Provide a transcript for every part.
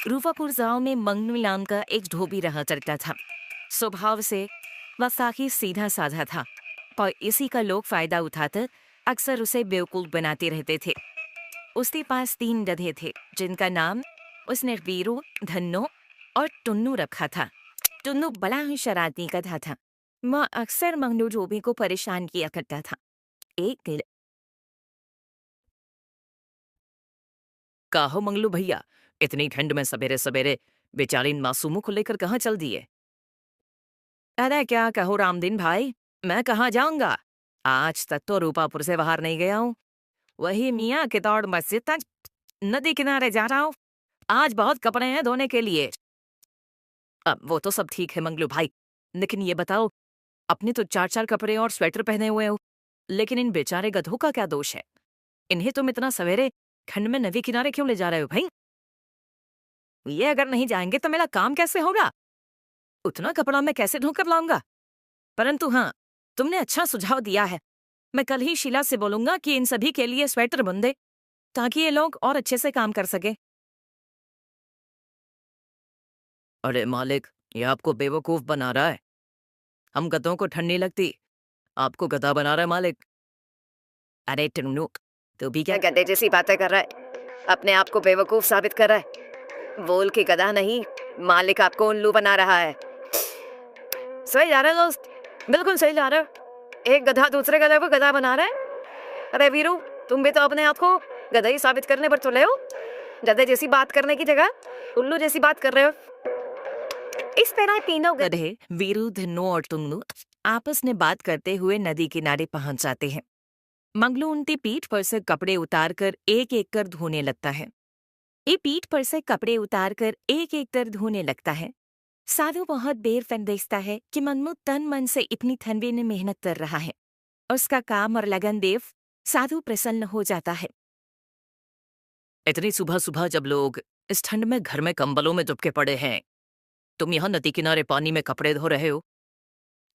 रूपापुर गांव में मंगनू नाम का एक धोबी रहा करता था। स्वभाव से वह काफी सीधा साधा था और इसी का लोग फायदा उठाकर अक्सर उसे बेवकूफ बनाते रहते थे। उसके पास 3 गधे थे जिनका नाम उसने वीरू, धन्नो और टुन्नू रखा था। टुन्नू बड़ा ही शरारती गधा था। वह अक्सर मंगनू धोबी को परेशान किया करता था। एक दिन काहो मंगलू भैया, इतनी ठंड में सवेरे सवेरे बेचारी मासूमों को लेकर कहाँ चल दिए? अरे क्या कहो रामदीन भाई, मैं कहाँ जाऊंगा। आज तक तो रूपापुर से बाहर नहीं गया हूँ। वही मियाँ कितौड़ मस्जिद तक नदी किनारे जा रहा हूँ। आज बहुत कपड़े हैं धोने के लिए। अब वो तो सब ठीक है मंगलू भाई, लेकिन ये बताओ, अपने तो 4-4 कपड़े और स्वेटर पहने हुए हो, लेकिन इन बेचारे गधों का क्या दोष है? इन्हें तुम इतना सवेरे ठंड में नदी किनारे क्यों ले जा रहे हो भाई? ये अगर नहीं जाएंगे तो मेरा काम कैसे होगा? उतना कपड़ा मैं कैसे ढोकर लाऊंगा? परंतु हाँ, तुमने अच्छा सुझाव दिया है। मैं कल ही शीला से बोलूंगा कि इन सभी के लिए स्वेटर बुन दे, ताकि ये लोग और अच्छे से काम कर सके। अरे मालिक, ये आपको बेवकूफ बना रहा है। हम गधों को ठंड नहीं लगती, आपको गधा बना रहा है मालिक। अरे टुन्नू, तू भी क्या गधे जैसी बातें कर रहा है? अपने आप को बेवकूफ साबित कर रहा है। बोल के गधा नहीं, मालिक आपको उल्लू बना रहा है। सही जा रहा है दोस्त, बिल्कुल सही जा रहा है। एक गधा दूसरे गधे को गधा बना रहा है। अरे वीरू, तुम भी तो अपने आप को गधा ही साबित करने पर तुले हो। गधे जैसी बात करने की जगह उल्लू जैसी बात कर रहे हो। इस तरह तीनों गधे वीरू, धन्नो और टुन्नू आपस में बात करते हुए नदी किनारे पहुंच जाते हैं। मंगलू उनकी पीठ पर से कपड़े उतारकर एक एक कर धोने लगता है। ये पीठ पर से कपड़े उतारकर एक एक कर धोने लगता है। साधु बहुत देर तक देखता है कि मंगलू तन मन से इतनी ठंडी में मेहनत कर रहा है। उसका काम और लगन देव साधु प्रसन्न हो जाता है। इतनी सुबह सुबह जब लोग इस ठंड में घर में कंबलों में दुबके पड़े हैं, तुम यहाँ नदी किनारे पानी में कपड़े धो रहे हो?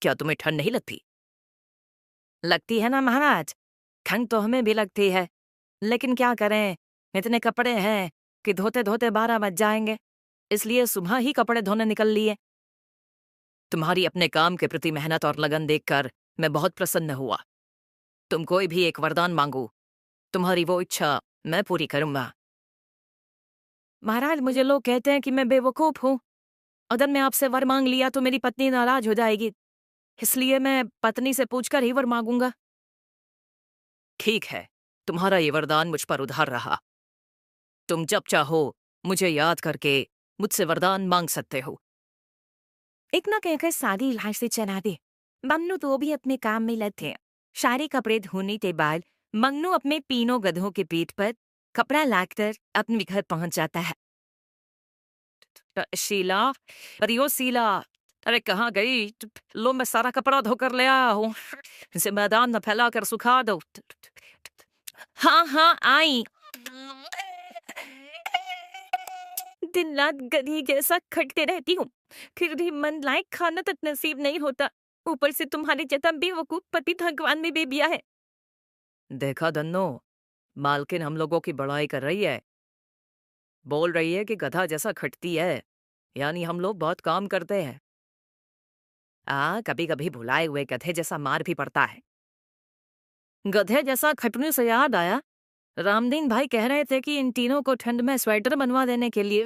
क्या तुम्हें ठंड नहीं लगती? लगती है ना महाराज, ठंड तो हमें भी लगती है, लेकिन क्या करें, इतने कपड़े हैं कि धोते धोते 12 बज जाएंगे, इसलिए सुबह ही कपड़े धोने निकल लिए। तुम्हारी अपने काम के प्रति मेहनत और लगन देखकर मैं बहुत प्रसन्न हुआ। तुम कोई भी एक वरदान मांगो, तुम्हारी वो इच्छा मैं पूरी करूंगा। महाराज, मुझे लोग कहते हैं कि मैं बेवकूफ हूँ। अगर मैं आपसे वर मांग लिया तो मेरी पत्नी नाराज हो जाएगी, इसलिए मैं पत्नी से पूछकर ही वर मांगूंगा। ठीक है, तुम्हारा ये वरदान मुझ पर उधार रहा। तुम जब चाहो मुझे याद करके मुझसे वरदान मांग सकते हो। इतना कहकर सादी इलाज से चला दे। मन्नू तो भी अपने काम में लग थे। सारे कपड़े धोने के बाद मंगनू अपने तीनों गधों के पीठ पर कपड़ा लादकर अपने घर पहुंच जाता है। शीला, अरे ओ शीला, अरे कहाँ गई? लो, मैं सारा कपड़ा धोकर ले आया हूँ, इसे मैदान में फैला कर सुखा दो। हाँ हाँ आई। दिन रात गधी जैसा खटते रहती हूँ, फिर भी मन लायक खाना तक नसीब नहीं होता। ऊपर से तुम्हारे जैसा बेवकूफ पति भगवान ने दे दिया है। देखा धन्नो, मालकिन हम लोगों की बड़ाई कर रही है। बोल रही है कि गधा जैसा खटती है, यानी हम लोग बहुत काम करते हैं। कभी कभी भुलाए हुए गधे जैसा मार भी पड़ता है। गधे जैसा खटने से याद आया, रामदीन भाई कह रहे थे कि इन तीनों को ठंड में स्वेटर बनवा देने के लिए